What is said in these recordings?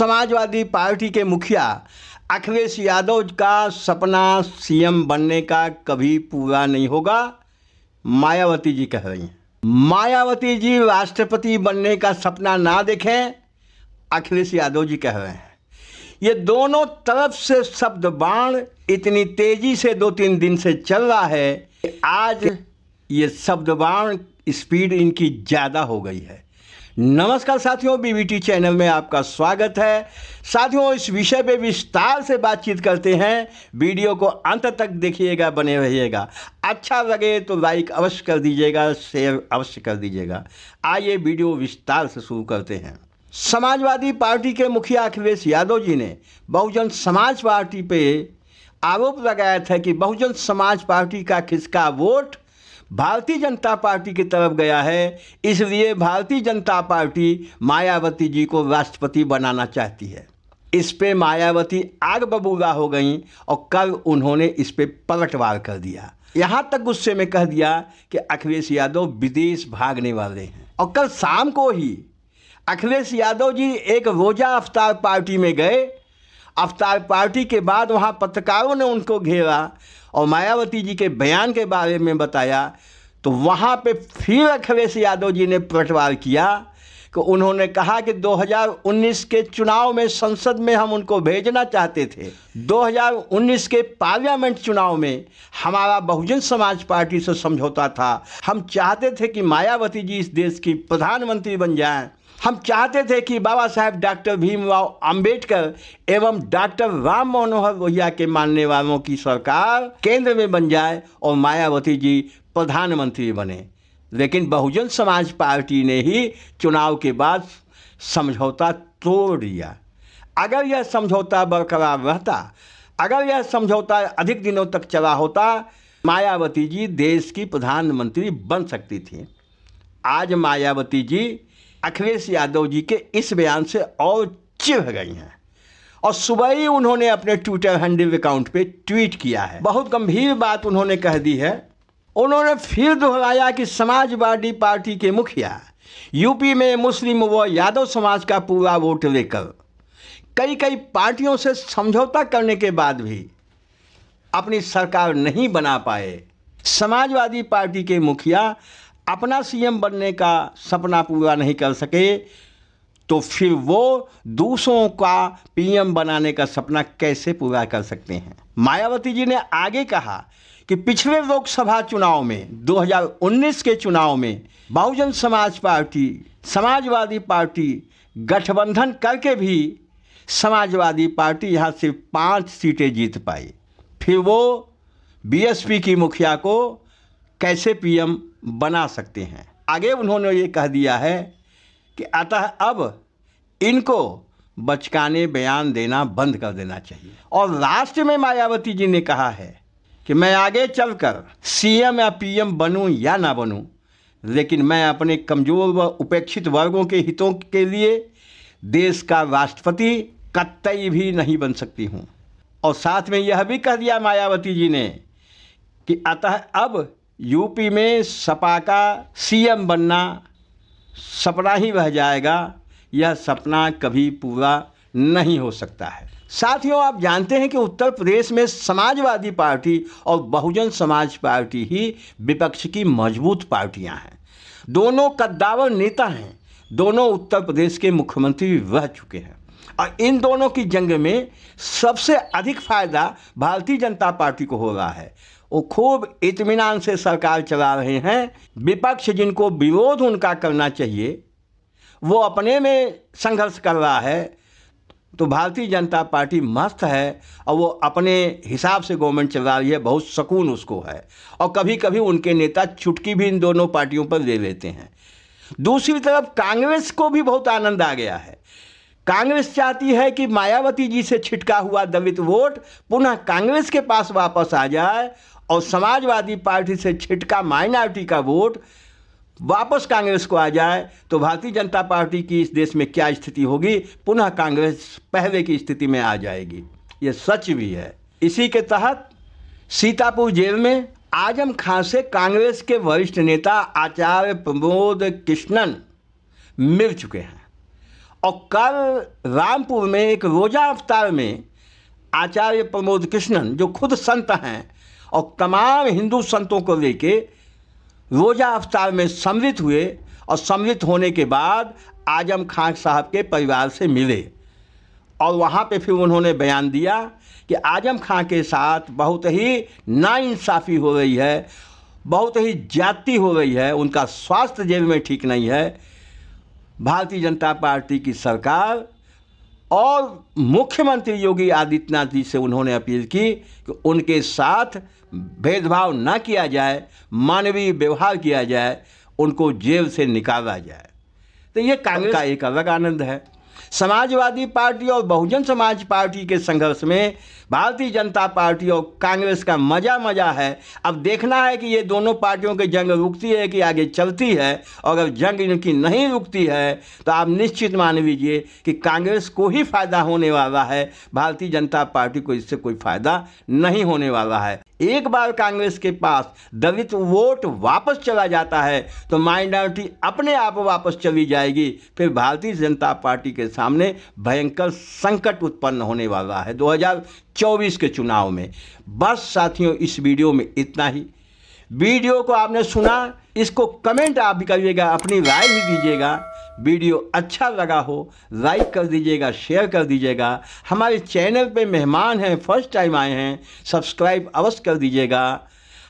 Samajwadi party के मुखिया अखिलेश यादव का सपना सीएम बनने का कभी पूरा नहीं होगा, मायावती जी कह रही हैं। मायावती जी राष्ट्रपति बनने का सपना ना देखें, अखिलेश यादव जी कह रहे हैं। ये दोनों तरफ से शब्द बाण इतनी तेजी से 2-3 दिन से चल रहा है कि आज ये शब्द बाण स्पीड इनकी ज़्यादा हो गई है। नमस्कार साथियों, बीबीटी चैनल में आपका स्वागत है। साथियों, इस विषय पे विस्तार से बातचीत करते हैं। वीडियो को अंत तक देखिएगा, बने रहिएगा। अच्छा लगे तो लाइक अवश्य कर दीजिएगा, शेयर अवश्य कर दीजिएगा। आइए वीडियो विस्तार से शुरू करते हैं। समाजवादी पार्टी के मुखिया अखिलेश यादव जी ने बहुजन समाज पार्टी पे आरोप लगाया था कि बहुजन समाज पार्टी का खिसका वोट भारतीय जनता पार्टी की तरफ गया है, इसलिए भारतीय जनता पार्टी मायावती जी को राष्ट्रपति बनाना चाहती है। इस पे मायावती आग बबूला हो गई और कल उन्होंने इस पे पलटवार कर दिया। यहाँ तक गुस्से में कह दिया कि अखिलेश यादव विदेश भागने वाले हैं। और कल शाम को ही अखिलेश यादव जी एक रोजा अफ्तार पार्टी में गए। अफ्तार पार्टी के बाद वहाँ पत्रकारों ने उनको घेरा और मायावती जी के बयान के बारे में बताया, तो वहाँ पे फिर अखिलेश यादव जी ने पलटवार किया कि उन्होंने कहा कि 2019 के चुनाव में संसद में हम उनको भेजना चाहते थे। 2019 के पार्लियामेंट चुनाव में हमारा बहुजन समाज पार्टी से समझौता था। हम चाहते थे कि मायावती जी इस देश की प्रधानमंत्री बन जाएं। हम चाहते थे कि बाबा साहेब डॉक्टर भीमराव अंबेडकर एवं डॉक्टर राम मनोहर लोहिया के मानने वालों की सरकार केंद्र में बन जाए और मायावती जी प्रधानमंत्री बने। लेकिन बहुजन समाज पार्टी ने ही चुनाव के बाद समझौता तोड़ दिया। अगर यह समझौता बरकरार रहता, अगर यह समझौता अधिक दिनों तक चला होता, मायावती जी देश की प्रधानमंत्री बन सकती थी। आज मायावती जी अखिलेश यादव जी के इस बयान से और चिढ़ गई हैं और सुबह ही उन्होंने अपने ट्विटर हैंडल अकाउंट पे ट्वीट किया है। बहुत गंभीर बात उन्होंने कह दी है। उन्होंने फिर दोहराया कि समाजवादी पार्टी के मुखिया यूपी में मुस्लिम व यादव समाज का पूरा वोट लेकर कई पार्टियों से समझौता करने के बाद भी अपनी सरकार नहीं बना पाए। समाजवादी पार्टी के मुखिया अपना सीएम बनने का सपना पूरा नहीं कर सके, तो फिर वो दूसरों का पीएम बनाने का सपना कैसे पूरा कर सकते हैं। मायावती जी ने आगे कहा कि पिछले लोकसभा चुनाव में 2019 के चुनाव में बहुजन समाज पार्टी समाजवादी पार्टी गठबंधन करके भी समाजवादी पार्टी यहाँ से 5 सीटें जीत पाई। फिर वो बीएसपी की मुखिया को कैसे पीएम बना सकते हैं। आगे उन्होंने ये कह दिया है कि अतः अब इनको बचकाने बयान देना बंद कर देना चाहिए। और लास्ट में मायावती जी ने कहा है कि मैं आगे चलकर सीएम या पीएम बनूं या ना बनूं, लेकिन मैं अपने कमज़ोर व उपेक्षित वर्गों के हितों के लिए देश का राष्ट्रपति कतई भी नहीं बन सकती हूं। और साथ में यह भी कह दिया मायावती जी ने कि अतः अब यूपी में सपा का सीएम बनना सपना ही रह जाएगा, यह सपना कभी पूरा नहीं हो सकता है। साथियों, आप जानते हैं कि उत्तर प्रदेश में समाजवादी पार्टी और बहुजन समाज पार्टी ही विपक्ष की मजबूत पार्टियां हैं। दोनों कद्दावर नेता हैं, दोनों उत्तर प्रदेश के मुख्यमंत्री रह चुके हैं और इन दोनों की जंग में सबसे अधिक फायदा भारतीय जनता पार्टी को हो रहा है। वो खूब इत्मीनान से सरकार चला रहे हैं। विपक्ष जिनको विरोध उनका करना चाहिए वो अपने में संघर्ष कर रहा है, तो भारतीय जनता पार्टी मस्त है और वो अपने हिसाब से गवर्नमेंट चला रही है, बहुत सुकून उसको है। और कभी कभी उनके नेता चुटकी भी इन दोनों पार्टियों पर ले लेते हैं। दूसरी तरफ कांग्रेस को भी बहुत आनंद आ गया है। कांग्रेस चाहती है कि मायावती जी से छिटका हुआ दलित वोट पुनः कांग्रेस के पास वापस आ जाए और समाजवादी पार्टी से छिटका माइनॉरिटी का वोट वापस कांग्रेस को आ जाए, तो भारतीय जनता पार्टी की इस देश में क्या स्थिति होगी, पुनः कांग्रेस पहले की स्थिति में आ जाएगी। ये सच भी है। इसी के तहत सीतापुर जेल में आजम खां से कांग्रेस के वरिष्ठ नेता आचार्य प्रमोद कृष्णन मिल चुके हैं और कल रामपुर में एक रोजा अवतार में आचार्य प्रमोद कृष्णन जो खुद संत हैं और तमाम हिंदू संतों को लेके रोजा अवतार में सम्मिलित हुए और सम्मिलित होने के बाद आजम खान साहब के परिवार से मिले और वहाँ पे फिर उन्होंने बयान दिया कि आजम खान के साथ बहुत ही नाइंसाफ़ी हो रही है, बहुत ही ज्यादती हो रही है, उनका स्वास्थ्य जेल में ठीक नहीं है। भारतीय जनता पार्टी की सरकार और मुख्यमंत्री योगी आदित्यनाथ जी से उन्होंने अपील की कि उनके साथ भेदभाव न किया जाए, मानवीय व्यवहार किया जाए, उनको जेल से निकाला जाए। तो ये कांग्रेस का एक अलग आनंद है। समाजवादी पार्टी और बहुजन समाज पार्टी के संघर्ष में भारतीय जनता पार्टी और कांग्रेस का मजा है। अब देखना है कि ये दोनों पार्टियों की जंग रुकती है कि आगे चलती है, और अगर जंग इनकी नहीं रुकती है तो आप निश्चित मान लीजिए कि कांग्रेस को ही फायदा होने वाला है, भारतीय जनता पार्टी को इससे कोई फायदा नहीं होने वाला है। एक बार कांग्रेस के पास दलित वोट वापस चला जाता है तो माइनॉरिटी अपने आप वापस चली जाएगी, फिर भारतीय जनता पार्टी के सामने भयंकर संकट उत्पन्न होने वाला है 2024 के चुनाव में। बस साथियों, इस वीडियो में इतना ही। वीडियो को आपने सुना, इसको कमेंट आप भी करिएगा, अपनी राय भी दीजिएगा। वीडियो अच्छा लगा हो लाइक कर दीजिएगा, शेयर कर दीजिएगा। हमारे चैनल पे मेहमान हैं, फर्स्ट टाइम आए हैं, सब्सक्राइब अवश्य कर दीजिएगा।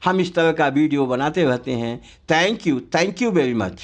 हम इस तरह का वीडियो बनाते रहते हैं। Thank you very much.